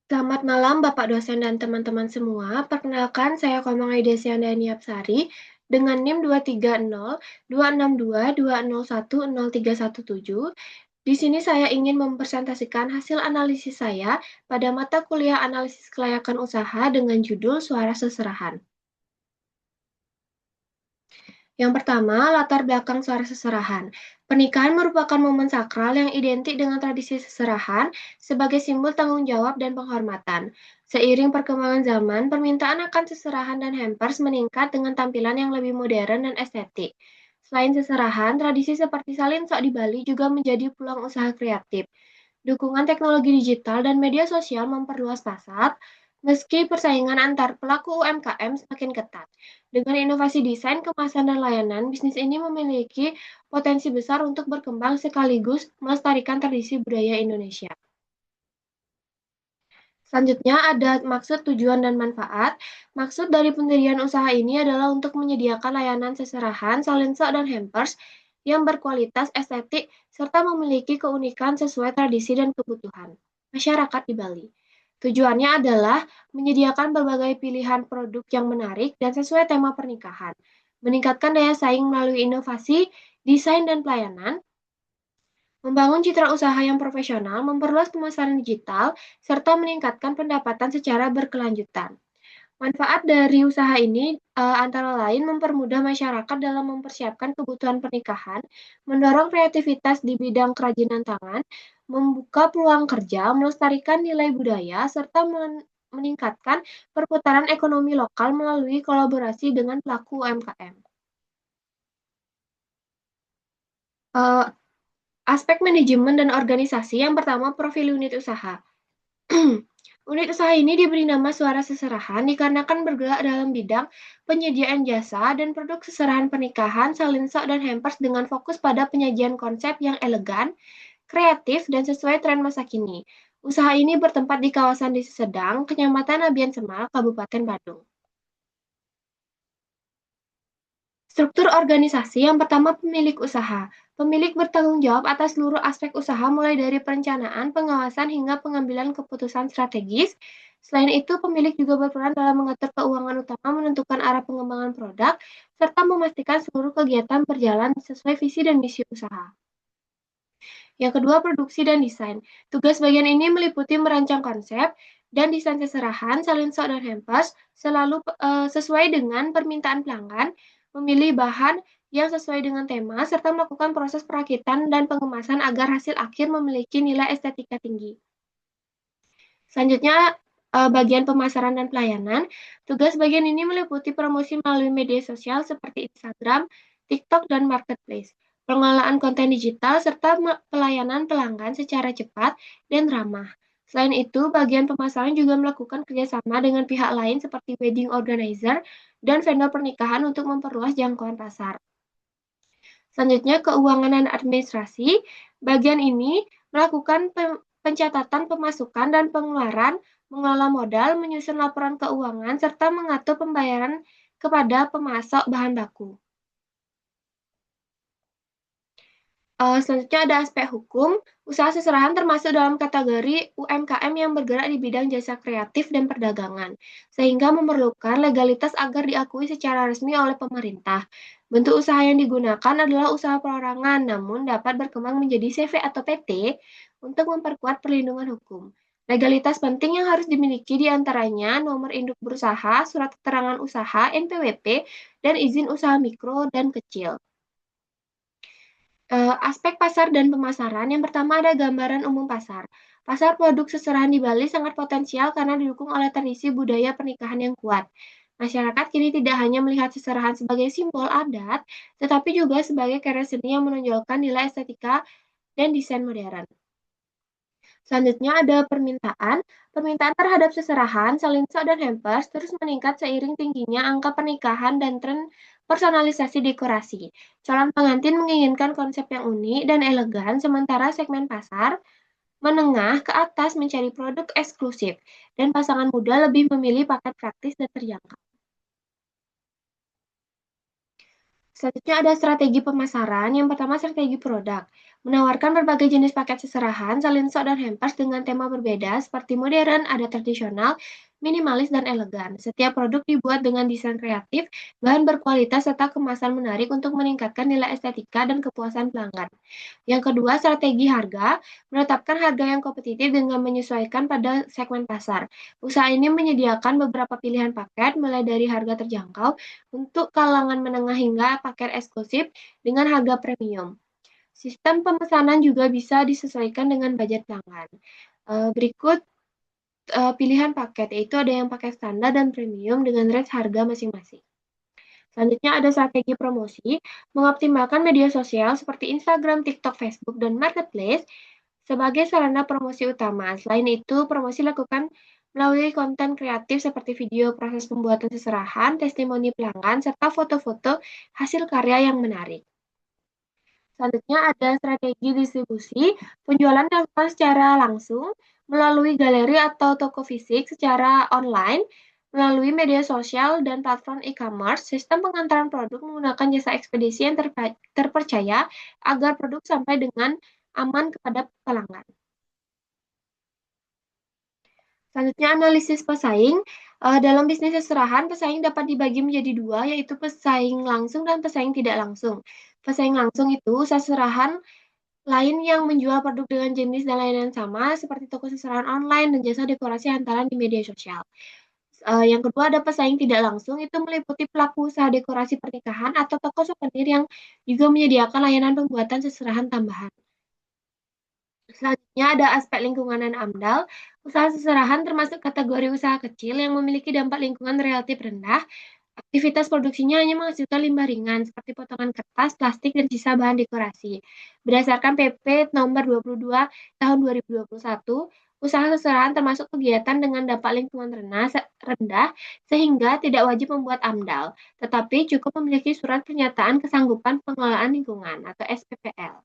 Selamat malam Bapak dosen dan teman-teman semua. Perkenalkan saya Komang Aidesianda Niapsari dengan NIM 230 262 201 0317. Di sini saya ingin mempresentasikan hasil analisis saya pada mata kuliah analisis kelayakan usaha dengan judul Suara Seserahan. Yang pertama, latar belakang suara seserahan. Pernikahan merupakan momen sakral yang identik dengan tradisi seserahan sebagai simbol tanggung jawab dan penghormatan. Seiring perkembangan zaman, permintaan akan seserahan dan hampers meningkat dengan tampilan yang lebih modern dan estetik. Selain seserahan, tradisi seperti salin sok di Bali juga menjadi peluang usaha kreatif. Dukungan teknologi digital dan media sosial memperluas pasar, meski persaingan antar pelaku UMKM semakin ketat. Dengan inovasi desain, kemasan, dan layanan, bisnis ini memiliki potensi besar untuk berkembang sekaligus melestarikan tradisi budaya Indonesia. Selanjutnya ada maksud, tujuan, dan manfaat. Maksud dari pendirian usaha ini adalah untuk menyediakan layanan seserahan, salinso, dan hampers yang berkualitas estetik serta memiliki keunikan sesuai tradisi dan kebutuhan masyarakat di Bali. Tujuannya adalah menyediakan berbagai pilihan produk yang menarik dan sesuai tema pernikahan, meningkatkan daya saing melalui inovasi, desain, dan pelayanan, membangun citra usaha yang profesional, memperluas pemasaran digital, serta meningkatkan pendapatan secara berkelanjutan. Manfaat dari usaha ini antara lain mempermudah masyarakat dalam mempersiapkan kebutuhan pernikahan, mendorong kreativitas di bidang kerajinan tangan, membuka peluang kerja, melestarikan nilai budaya, serta meningkatkan perputaran ekonomi lokal melalui kolaborasi dengan pelaku UMKM. Eh, Aspek manajemen dan organisasi yang pertama profil unit usaha. Unit usaha ini diberi nama Suara Seserahan dikarenakan bergerak dalam bidang penyediaan jasa dan produk seserahan pernikahan, salinso, dan hampers dengan fokus pada penyajian konsep yang elegan, kreatif, dan sesuai tren masa kini. Usaha ini bertempat di kawasan Desa Sedang, Kecamatan Abian Semal, Kabupaten Badung. Struktur organisasi yang pertama pemilik usaha. Pemilik bertanggung jawab atas seluruh aspek usaha mulai dari perencanaan, pengawasan, hingga pengambilan keputusan strategis. Selain itu, pemilik juga berperan dalam mengatur keuangan utama, menentukan arah pengembangan produk, serta memastikan seluruh kegiatan berjalan sesuai visi dan misi usaha. Yang kedua, produksi dan desain. Tugas bagian ini meliputi merancang konsep dan desain seserahan, salinso, dan hampers selalu sesuai dengan permintaan pelanggan, memilih bahan yang sesuai dengan tema, serta melakukan proses perakitan dan pengemasan agar hasil akhir memiliki nilai estetika tinggi. Selanjutnya, bagian pemasaran dan pelayanan. Tugas bagian ini meliputi promosi melalui media sosial seperti Instagram, TikTok, dan Marketplace, pengelolaan konten digital, serta pelayanan pelanggan secara cepat dan ramah. Selain itu, bagian pemasaran juga melakukan kerjasama dengan pihak lain seperti wedding organizer dan vendor pernikahan untuk memperluas jangkauan pasar. Selanjutnya, keuangan dan administrasi. Bagian ini melakukan pencatatan pemasukan dan pengeluaran, mengelola modal, menyusun laporan keuangan, serta mengatur pembayaran kepada pemasok bahan baku. Selanjutnya ada aspek hukum. Usaha seserahan termasuk dalam kategori UMKM yang bergerak di bidang jasa kreatif dan perdagangan, sehingga memerlukan legalitas agar diakui secara resmi oleh pemerintah. Bentuk usaha yang digunakan adalah usaha perorangan, namun dapat berkembang menjadi CV atau PT untuk memperkuat perlindungan hukum. Legalitas penting yang harus dimiliki diantaranya nomor induk berusaha, surat keterangan usaha, NPWP, dan izin usaha mikro dan kecil. Aspek pasar dan pemasaran, yang pertama ada gambaran umum pasar. Pasar produk seserahan di Bali sangat potensial karena didukung oleh tradisi budaya pernikahan yang kuat. Masyarakat kini tidak hanya melihat seserahan sebagai simbol adat, tetapi juga sebagai karya seni yang menonjolkan nilai estetika dan desain modern. Selanjutnya ada permintaan. Permintaan terhadap seserahan, salinso, dan hampers terus meningkat seiring tingginya angka pernikahan dan tren personalisasi dekorasi. Calon pengantin menginginkan konsep yang unik dan elegan, sementara segmen pasar menengah ke atas mencari produk eksklusif, dan pasangan muda lebih memilih paket praktis dan terjangkau. Selanjutnya ada strategi pemasaran. Yang pertama strategi produk. menawarkan berbagai jenis paket seserahan, salin-sok, dan hampers dengan tema berbeda seperti modern, ada tradisional, minimalis, dan elegan. Setiap produk dibuat dengan desain kreatif, bahan berkualitas, serta kemasan menarik untuk meningkatkan nilai estetika dan kepuasan pelanggan. Yang kedua, strategi harga, menetapkan harga yang kompetitif dengan menyesuaikan pada segmen pasar. Usaha ini menyediakan beberapa pilihan paket, mulai dari harga terjangkau untuk kalangan menengah hingga paket eksklusif dengan harga premium. Sistem pemesanan juga bisa disesuaikan dengan budget pelanggan. Berikut pilihan paket, yaitu ada yang paket standar dan premium dengan range harga masing-masing. Selanjutnya ada strategi promosi, mengoptimalkan media sosial seperti Instagram, TikTok, Facebook, dan Marketplace sebagai sarana promosi utama. Selain itu, promosi dilakukan melalui konten kreatif seperti video proses pembuatan seserahan, testimoni pelanggan, serta foto-foto hasil karya yang menarik. Selanjutnya ada strategi distribusi, penjualan dilakukan secara langsung melalui galeri atau toko fisik, secara online, melalui media sosial dan platform e-commerce. Sistem pengantaran produk menggunakan jasa ekspedisi yang terpercaya agar produk sampai dengan aman kepada pelanggan. Selanjutnya analisis pesaing. Dalam bisnis seserahan, pesaing dapat dibagi menjadi dua, yaitu pesaing langsung dan pesaing tidak langsung. Pesaing langsung itu seserahan lain yang menjual produk dengan jenis dan layanan sama, seperti toko seserahan online dan jasa dekorasi hantaran di media sosial. Yang kedua ada pesaing tidak langsung, itu meliputi pelaku usaha dekorasi pernikahan atau toko souvenir yang juga menyediakan layanan pembuatan seserahan tambahan. Selanjutnya ada aspek lingkungan dan AMDAL. Usaha seserahan termasuk kategori usaha kecil yang memiliki dampak lingkungan relatif rendah. Aktivitas produksinya hanya menghasilkan limbah ringan seperti potongan kertas, plastik, dan sisa bahan dekorasi. Berdasarkan PP nomor 22 tahun 2021, usaha seserahan termasuk kegiatan dengan dampak lingkungan rendah sehingga tidak wajib membuat AMDAL, tetapi cukup memiliki surat pernyataan kesanggupan pengelolaan lingkungan atau SPPL.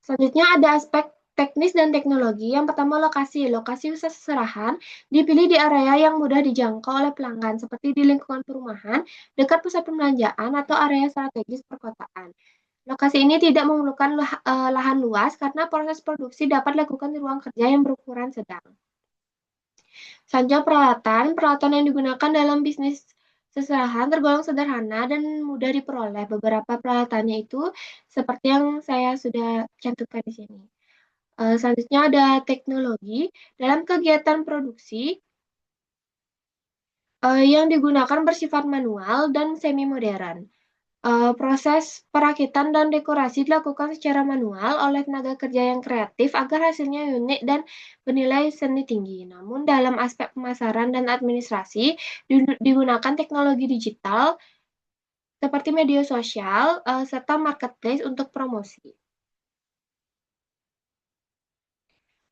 Selanjutnya ada aspek teknis dan teknologi. Yang pertama lokasi. Lokasi usaha seserahan dipilih di area yang mudah dijangkau oleh pelanggan, seperti di lingkungan perumahan, dekat pusat perbelanjaan, atau area strategis perkotaan. Lokasi ini tidak memerlukan lahan luas karena proses produksi dapat dilakukan di ruang kerja yang berukuran sedang. Selanjutnya peralatan. Peralatan yang digunakan dalam bisnis seserahan tergolong sederhana dan mudah diperoleh. Beberapa peralatannya itu seperti yang saya sudah cantumkan di sini. Selanjutnya ada teknologi. Dalam kegiatan produksi, yang digunakan bersifat manual dan semi modern. Proses perakitan dan dekorasi dilakukan secara manual oleh tenaga kerja yang kreatif agar hasilnya unik dan bernilai seni tinggi. Namun dalam aspek pemasaran dan administrasi digunakan teknologi digital seperti media sosial serta marketplace untuk promosi.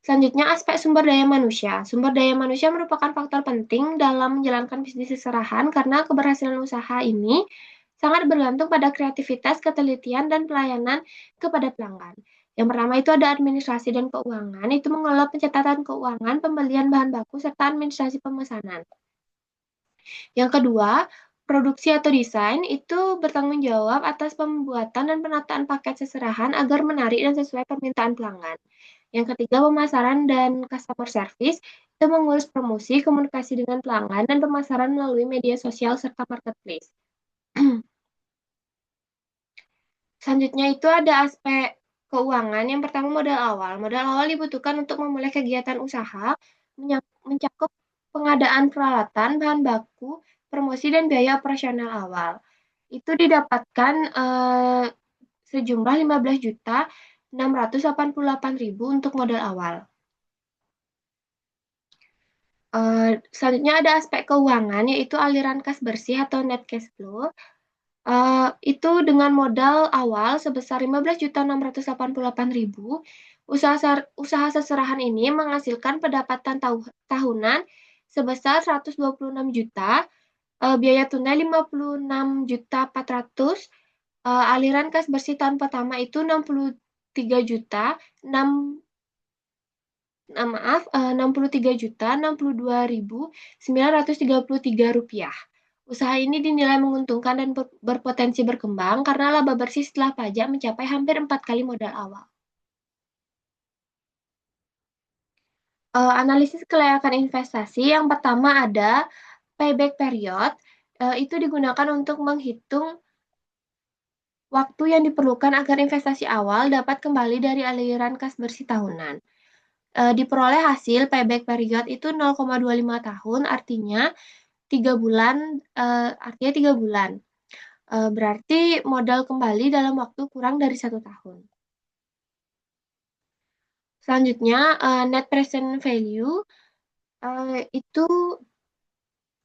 Selanjutnya aspek sumber daya manusia. Sumber daya manusia merupakan faktor penting dalam menjalankan bisnis seserahan karena keberhasilan usaha ini sangat bergantung pada kreativitas, ketelitian, dan pelayanan kepada pelanggan. Yang pertama itu ada administrasi dan keuangan, itu mengelola pencatatan keuangan, pembelian bahan baku, serta administrasi pemesanan. Yang kedua, produksi atau desain itu bertanggung jawab atas pembuatan dan penataan paket seserahan agar menarik dan sesuai permintaan pelanggan. Yang ketiga, pemasaran dan customer service itu mengurus promosi, komunikasi dengan pelanggan, dan pemasaran melalui media sosial serta marketplace. Selanjutnya itu ada aspek keuangan. Yang pertama modal awal. Modal awal dibutuhkan untuk memulai kegiatan usaha, mencakup pengadaan peralatan, bahan baku, promosi, dan biaya operasional awal. Itu didapatkan sejumlah 15.688.000 untuk modal awal. Selanjutnya ada aspek keuangan, yaitu aliran kas bersih atau net cash flow. Itu dengan modal awal sebesar 15.688.000, usaha seserahan ini menghasilkan pendapatan tahunan sebesar 126 juta, biaya tunai 56.400, aliran kas bersih tahun pertama itu 63 juta, 63.062.933 rupiah. Usaha ini dinilai menguntungkan dan berpotensi berkembang karena laba bersih setelah pajak mencapai hampir 4 kali modal awal. Analisis kelayakan investasi yang pertama ada payback period, itu digunakan untuk menghitung waktu yang diperlukan agar investasi awal dapat kembali dari aliran kas bersih tahunan. Diperoleh hasil payback period itu 0,25 tahun, artinya 3 bulan, artinya 3 bulan. Berarti modal kembali dalam waktu kurang dari 1 tahun. Selanjutnya, net present value, itu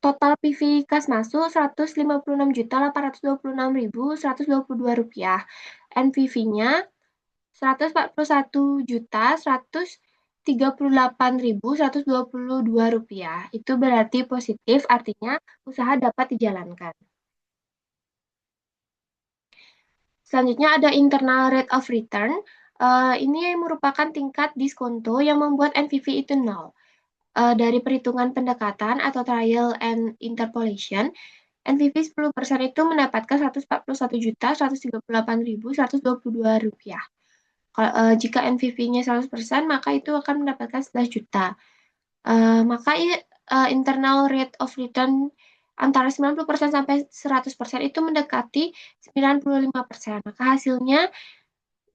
total PV kas masuk Rp156.826.122. NPV-nya Rp141.138.122. Itu berarti positif, artinya usaha dapat dijalankan. Selanjutnya ada internal rate of return. Ini merupakan tingkat diskonto yang membuat NPV itu nol. Dari perhitungan pendekatan atau trial and interpolation, NPV 10% itu mendapatkan Rp141.138.122. Jika NPV-nya 100%, maka itu akan mendapatkan 11 juta. Maka internal rate of return antara 90% sampai 100% itu mendekati 95%. Maka hasilnya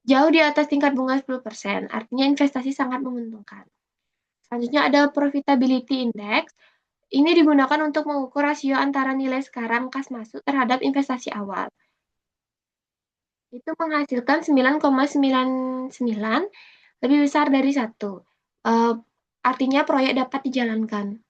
jauh di atas tingkat bunga 10%. Artinya investasi sangat menguntungkan. Selanjutnya ada profitability index. Ini digunakan untuk mengukur rasio antara nilai sekarang kas masuk terhadap investasi awal. Itu menghasilkan 9,99, lebih besar dari 1. Artinya proyek dapat dijalankan.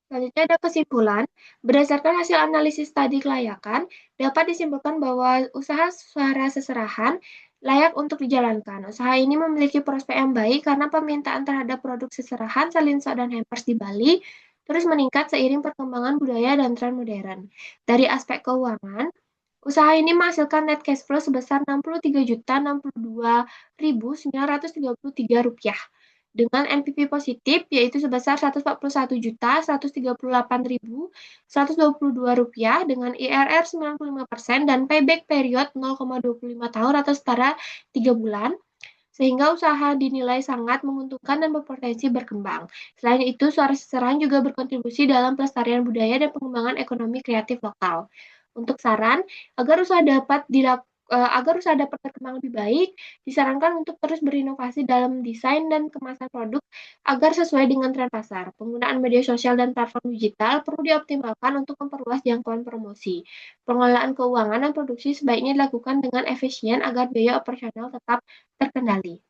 Selanjutnya ada kesimpulan. Berdasarkan hasil analisis tadi kelayakan, dapat disimpulkan bahwa usaha suara seserahan layak untuk dijalankan. Usaha ini memiliki prospek yang baik karena permintaan terhadap produk seserahan, salinso, dan hampers di Bali terus meningkat seiring perkembangan budaya dan tren modern. Dari aspek keuangan, usaha ini menghasilkan net cash flow sebesar Rp63.062.933 dengan NPV positif yaitu sebesar Rp141.138.122 dengan IRR 95% dan payback period 0,25 tahun atau setara 3 bulan. Sehingga usaha dinilai sangat menguntungkan dan berpotensi berkembang. Selain itu, suara seserahan juga berkontribusi dalam pelestarian budaya dan pengembangan ekonomi kreatif lokal. Untuk saran, agar usaha dapat berkembang lebih baik, disarankan untuk terus berinovasi dalam desain dan kemasan produk agar sesuai dengan tren pasar. Penggunaan media sosial dan platform digital perlu dioptimalkan untuk memperluas jangkauan promosi. Pengelolaan keuangan dan produksi sebaiknya dilakukan dengan efisien agar biaya operasional tetap terkendali.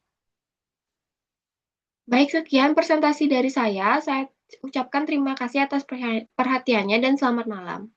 Baik, sekian presentasi dari saya. Saya ucapkan terima kasih atas perhatiannya dan selamat malam.